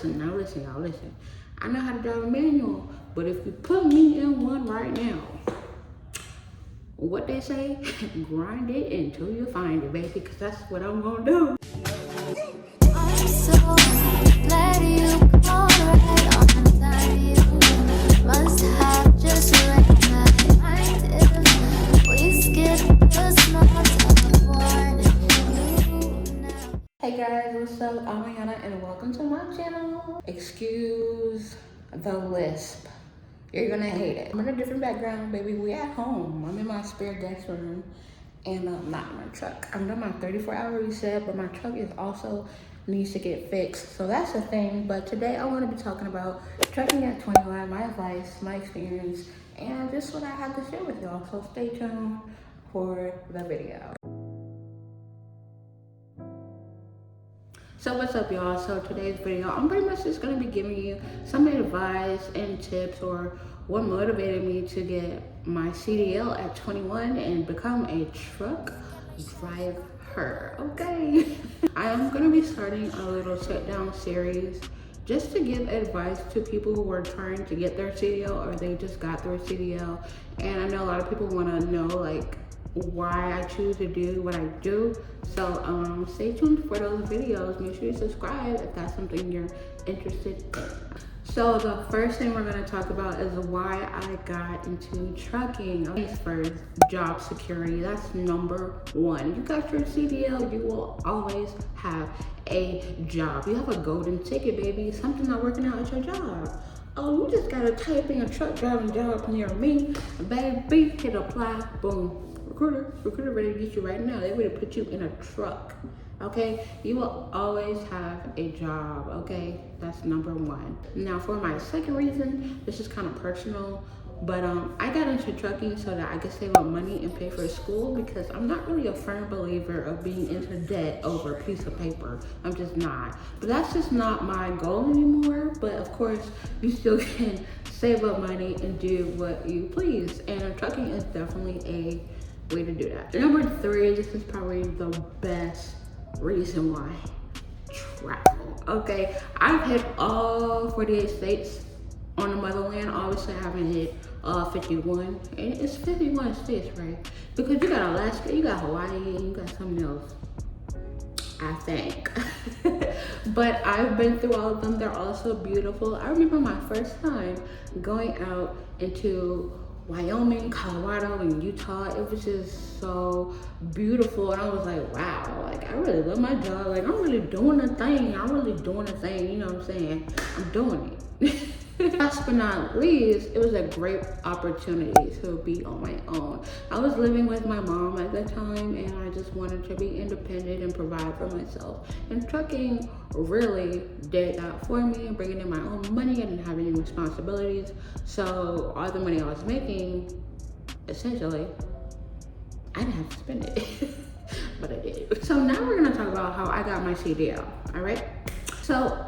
listen, y'all, listen. I know how to drive a manual, but if you put me in one right now, what they say, grind it until you find it, baby, because that's what I'm gonna do. I'm so glad you called right on time. You must have just read my mind if we skip the small talk warning. Hey guys, what's up? I'm Ayana and welcome to my channel. Excuse the lisp. You're gonna hate it. I'm in a different background, baby. We at home. I'm in my spare guest room and not in my truck. I'm done my 34-hour reset, but my truck is also needs to get fixed. So that's the thing. But today I want to be talking about trucking at 21, my advice, my experience, and just what I have to share with y'all. So stay tuned for the video. So what's up, y'all? So today's video, I'm pretty much just gonna be giving you some advice and tips or what motivated me to get my CDL at 21 and become a truck driver, okay? I am gonna be starting a little sit down series just to give advice to people who are trying to get their CDL or they just got their CDL. And I know a lot of people wanna know like why I choose to do what I do. So stay tuned for those videos. Make sure you subscribe if that's something you're interested in. So the first thing we're going to talk about is why I got into trucking. First, job security. That's number one. You got your CDL, you will always have a job. You have a golden ticket, baby. Something's not working out at your job. Oh, you just gotta type in a truck driving job near me, baby, hit apply, boom. Recruiter ready to get you right now. They're ready to put you in a truck, okay? You will always have a job, okay? That's number one. Now for my second reason, this is kind of personal, but I got into trucking so that I could save up money and pay for school because I'm not really a firm believer of being into debt over a piece of paper. I'm just not. But that's just not my goal anymore. But of course, you still can save up money and do what you please. And trucking is definitely a way to do that. Number three, this is probably the best reason why. Travel, okay? I've hit all 48 states on the motherland. Obviously, I haven't hit 51, and it's 51 states, right? Because you got Alaska, you got Hawaii, and you got something else, I think. But I've been through all of them. They're all so beautiful. I remember my first time going out into Wyoming, Colorado, and Utah. It was just so beautiful, and I was like, wow, like I really love my job. Like I'm really doing a thing. You know what I'm saying? I'm doing it. Last but not least, it was a great opportunity to be on my own. I was living with my mom at the time, and I just wanted to be independent and provide for myself. And trucking really did that for me, bringing in my own money. I didn't have any responsibilities. So all the money I was making, essentially, I didn't have to spend it, but I did. So now we're gonna talk about how I got my CDL, all right? So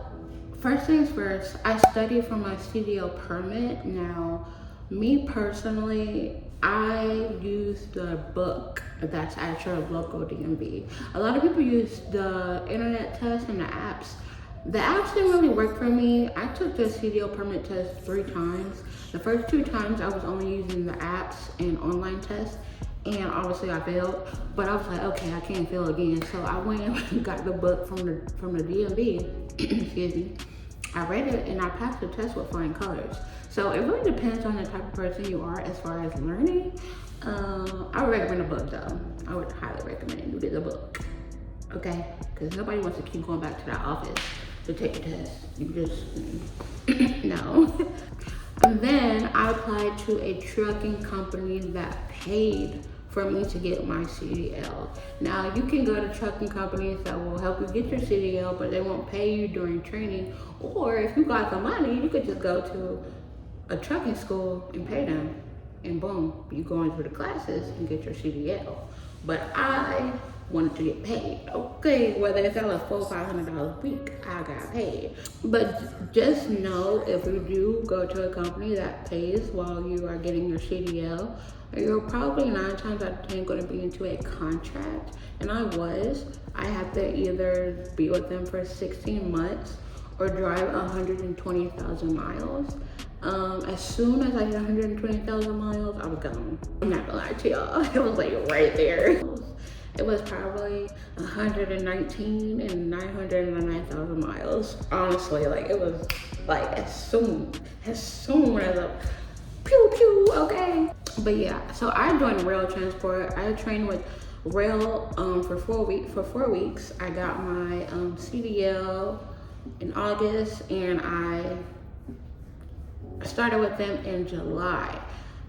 first things first, I studied for my CDL permit. Now, me personally, I use the book that's at your local DMV. A lot of people use the internet test and the apps. The apps didn't really work for me. I took the CDL permit test 3 times. The first 2 times I was only using the apps and online tests, and obviously I failed. But I was like, okay, I can't fail again. So I went and got the book from the DMV. Excuse me. I read it and I passed the test with flying colors. So it really depends on the type of person you are as far as learning. I would recommend a book though. I would highly recommend you get the book, okay? Because nobody wants to keep going back to that office to take a test. You just, no. And then I applied to a trucking company that paid for me to get my CDL. Now, you can go to trucking companies that will help you get your CDL, but they won't pay you during training. Or if you got the money, you could just go to a trucking school and pay them, and boom, you go into the classes and get your CDL. But I wanted to get paid, okay? Whether it's $400 or $500 a week, I got paid. But just know if you do go to a company that pays while you are getting your CDL, you're probably 9 times out of 10 going to be into a contract. And I had to either be with them for 16 months or drive 120,000 miles. As soon as I hit 120,000 miles, I was gone. I'm not gonna lie to y'all. It was like right there. It was probably 119 and 909,000 miles. Honestly, like it was like as soon as I pew pew, okay. But yeah, so I joined rail transport. I trained with rail for 4 weeks. I got my CDL in August, and I started with them in July.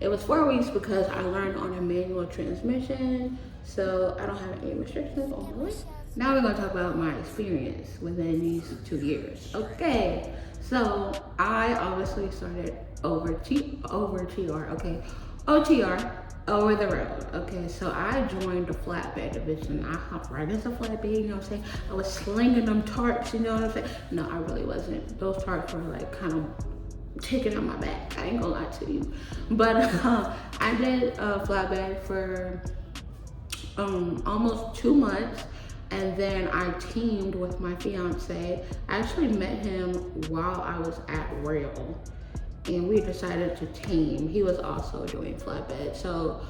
It was 4 weeks because I learned on a manual transmission, so I don't have any restrictions on the way. Now we're gonna talk about my experience within these 2 years. Okay, so I obviously started over TR, okay, OTR, over the road. Okay, so I joined the flatbed division. I hopped right into flatbed, you know what I'm saying? I was slinging them tarps, you know what I'm saying? No, I really wasn't. Those tarps were like kind of taking on my back. I ain't gonna lie to you. But I did flatbed for almost 2 months, and then I teamed with my fiance. I actually met him while I was at rail, and we decided to team. He was also doing flatbed, so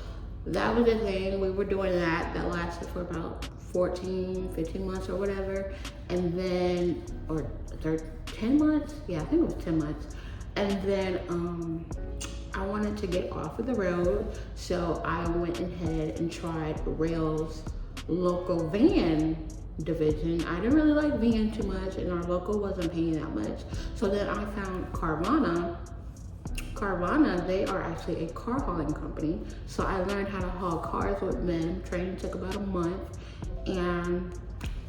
that was the thing. We were doing that lasted for about 15 months or whatever, and then 10 months, yeah, I think it was 10 months. And then I wanted to get off of the road, so I went ahead and tried rail's local van division. I didn't really like van too much, and our local wasn't paying that much. So then I found Carvana. They are actually a car hauling company. So I learned how to haul cars with them. Training took about a month, and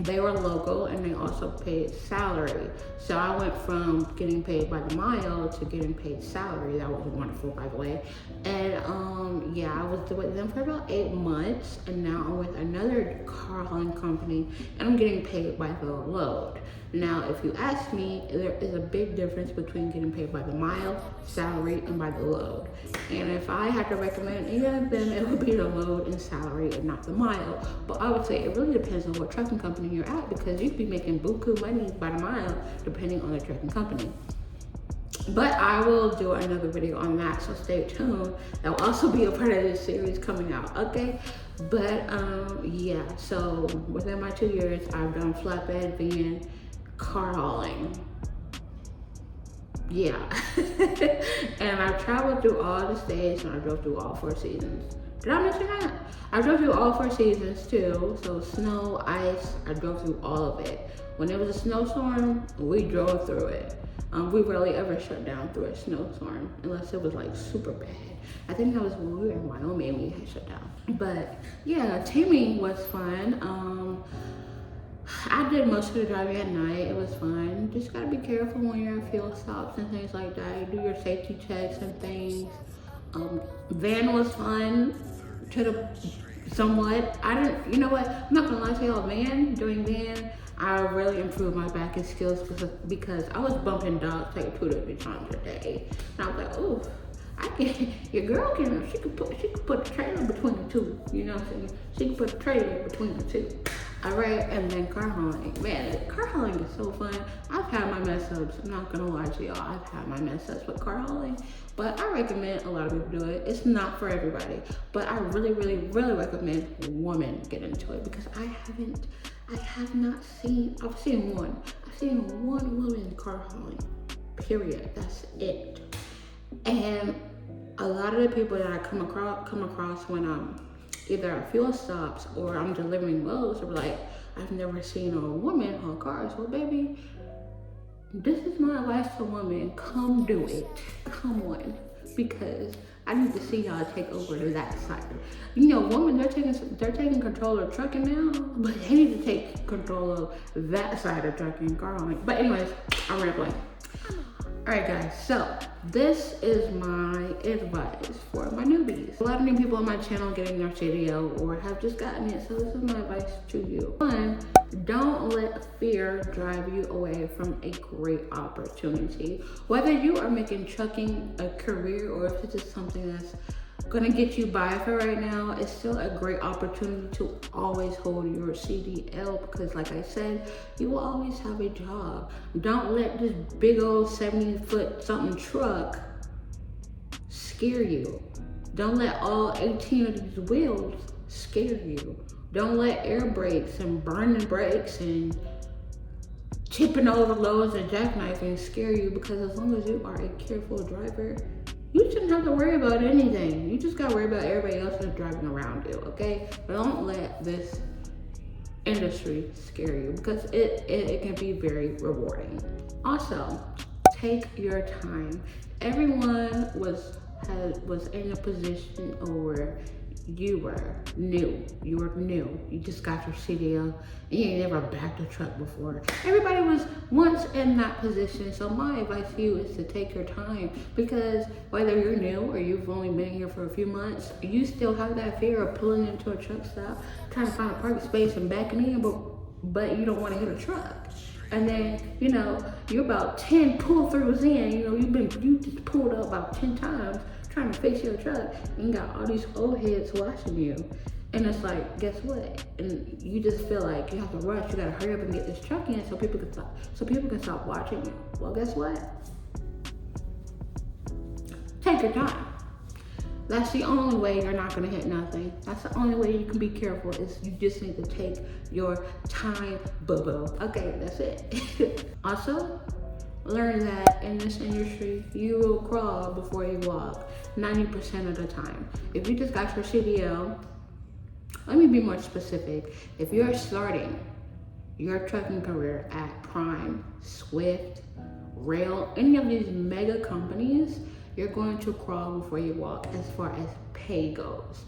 they were local, and they also paid salary. So I went from getting paid by the mile to getting paid salary. That was wonderful, by the way. And yeah, I was with them for about 8 months, and now I'm with another car hauling company, and I'm getting paid by the load. Now, if you ask me, there is a big difference between getting paid by the mile, salary, and by the load. And if I had to recommend either of them, it would be the load and salary and not the mile. But I would say it really depends on what trucking company you're at, because you could be making buku money by the mile depending on the trucking company. But I will do another video on that, so stay tuned. That will also be a part of this series coming out, okay? But yeah, so within my 2 years, I've done flatbed, van, car hauling. Yeah. And I've traveled through all the states, and I drove through all 4 seasons. Did I mention that? I drove through all 4 seasons too. So snow, ice, I drove through all of it. When there was a snowstorm, we drove through it. We rarely ever shut down through a snowstorm unless it was like super bad. I think that was when we were in Wyoming, we had shut down. But yeah, teaming was fun. I did most of the driving at night. It was fun. Just gotta be careful when you're at fuel stops and things like that. You do your safety checks and things. Van was fun to the somewhat. You know what? I'm not gonna lie to y'all. Doing van, I really improved my backing skills because I was bumping dogs like 2 to 3 times a day. And I was like, oh, your girl she could put a trailer between the two. You know what I'm saying? She could put a trailer between the two. All right, and then car hauling. Man, car hauling is so fun. I've had my mess ups. I'm not gonna lie to y'all. I've had my mess ups with car hauling, but I recommend a lot of people do it. It's not for everybody, but I really, really, really recommend women get into it, because I've seen one woman car hauling, period. That's it. And a lot of the people that I come across when I'm either at fuel stops or I'm delivering loads are like, I've never seen a woman haul cars. Well, baby, this is my advice to women. Come do it. Come on. Because I need to see y'all take over to that side. You know, women, they're taking control of trucking now, but they need to take control of that side of trucking, car hauling. But anyways, I'm rambling. Alright guys, so this is my advice for my newbies. A lot of new people on my channel getting their CDL or have just gotten it, so this is my advice to you. 1, don't let fear drive you away from a great opportunity. Whether you are making trucking a career or if it's just something that's gonna get you by for right now, it's still a great opportunity to always hold your CDL because like I said, you will always have a job. Don't let this big old 70-foot something truck scare you. Don't let all 18 of these wheels scare you. Don't let air brakes and burning brakes and tipping over loads and jackknifing scare you, because as long as you are a careful driver, you shouldn't have to worry about anything. You just gotta worry about everybody else that's driving around you, okay? But don't let this industry scare you because it can be very rewarding. Also, take your time. Everyone was in a position where you were new. You just got your CDL and you ain't never backed a truck before. Everybody was once in that position. So my advice to you is to take your time, because whether you're new or you've only been here for a few months, you still have that fear of pulling into a truck stop, trying to find a parking space and backing in, but you don't want to hit a truck. And then, you're about 10 pull-throughs in, you just pulled up about 10 times trying to fix your truck, and you got all these old heads watching you. And it's like, guess what? And you just feel like you have to rush, you gotta hurry up and get this truck in so people can stop watching you. Well, guess what? Take your time. That's the only way you're not gonna hit nothing. That's the only way you can be careful, is you just need to take your time, boo-boo. Okay, that's it. Also, learn that in this industry, you will crawl before you walk 90% of the time. If you just got your CDL, let me be more specific. If you're starting your trucking career at Prime, Swift, Rail, any of these mega companies, you're going to crawl before you walk as far as pay goes.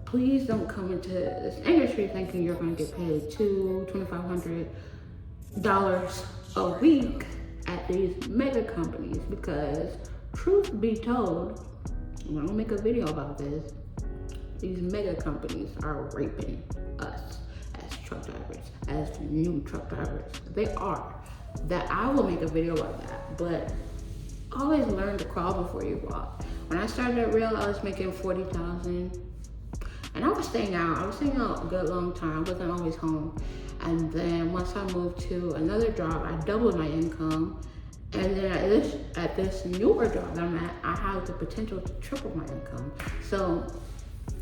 Please don't come into this industry thinking you're going to get paid $2,500 a week at these mega companies, because truth be told, I'm gonna make a video about this, these mega companies are raping us as truck drivers, as new truck drivers. They are. That I will make a video about that, but always learn to crawl before you walk. When I started at Rail, I was making $40,000, and I was staying out a good long time. I wasn't always home. And then once I moved to another job, I doubled my income. And then at this newer job that I'm at, I have the potential to triple my income. So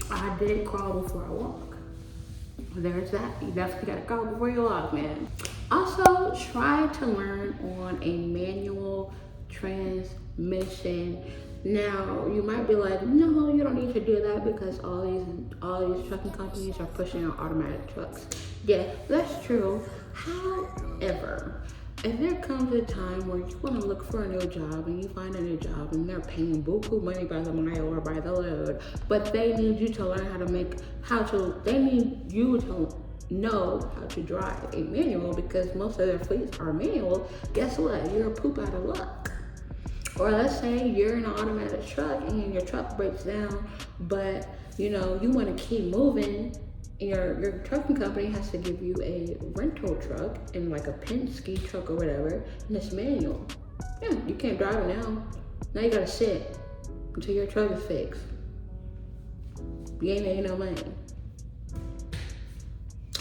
I did crawl before I walk. There's that. You definitely gotta crawl before you walk, man. Also, try to learn on a manual transmission. Now, you might be like, no, you don't need to do that because all these trucking companies are pushing out automatic trucks. Yeah, that's true. However, if there comes a time where you want to look for a new job and you find a new job and they're paying buku money by the mile or by the load, but they need you to learn they need you to know how to drive a manual, because most of their fleets are manual, guess what? You're a poop out of luck. Or let's say you're in an automatic truck and your truck breaks down, but you want to keep moving. Your trucking company has to give you a rental truck and like a Penske truck or whatever, and it's manual. Yeah, you can't drive it now. Now you gotta sit until your truck is fixed. You ain't making no money.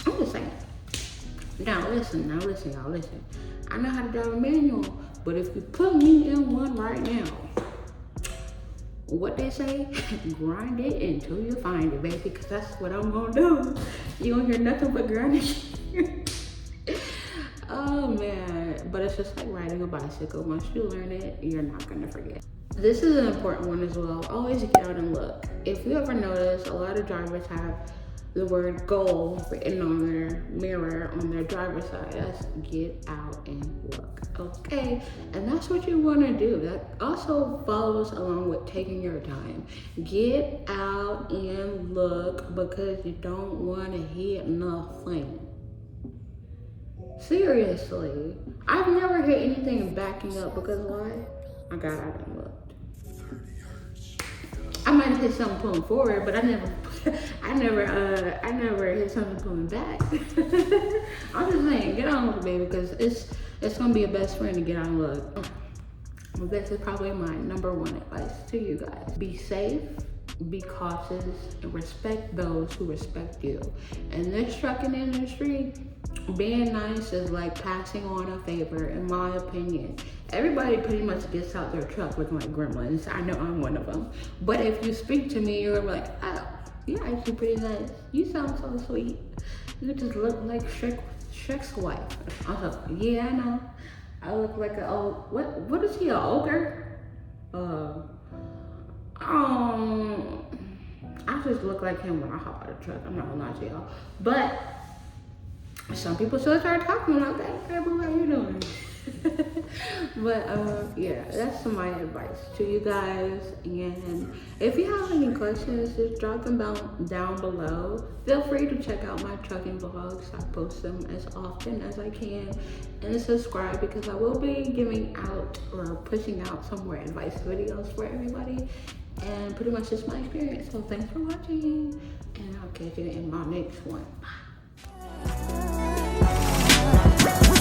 I'm just saying. Now listen, y'all. I know how to drive a manual, but if you put me in one right now, what they say, grind it until you find it, baby, because that's what I'm gonna do. You won't hear nothing but grinding. Oh man, but it's just like riding a bicycle. Once you learn it, you're not gonna forget. This is an important one as well. Always get out and look. If you ever notice, a lot of drivers have the word goal written on their mirror on their driver's side. That's get out and look. Okay, and that's what you want to do. That also follows along with taking your time. Get out and look, because you don't want to hit nothing. Seriously, I've never hit anything backing up, because why? I got out and looked. I might have hit something pulling forward, but I never hit something pulling back. I'm just saying, get on with it, baby, because it's gonna be a best friend to get on and look. This is probably my number one advice to you guys. Be safe, be cautious and respect those who respect you. In this trucking industry, being nice is like passing on a favor, in my opinion. Everybody pretty much gets out their truck looking like gremlins. I know I'm one of them. But if you speak to me, you're like, oh, you're actually pretty nice. You sound so sweet. You just look like Shrek's wife. I was like, yeah, I know. I look like a old, what is he, an ogre? Um, I just look like him when I hop out of the truck. I'm not gonna lie to y'all. But some people still start talking about that. Hey, boo, how you doing? But yeah, that's my advice to you guys. And if you have any questions, just drop them down below. Feel free to check out my trucking vlogs. I post them as often as I can. And subscribe, because I will be giving out or pushing out some more advice videos for everybody. And pretty much just my experience. So thanks for watching, and I'll catch you in my next one. Bye.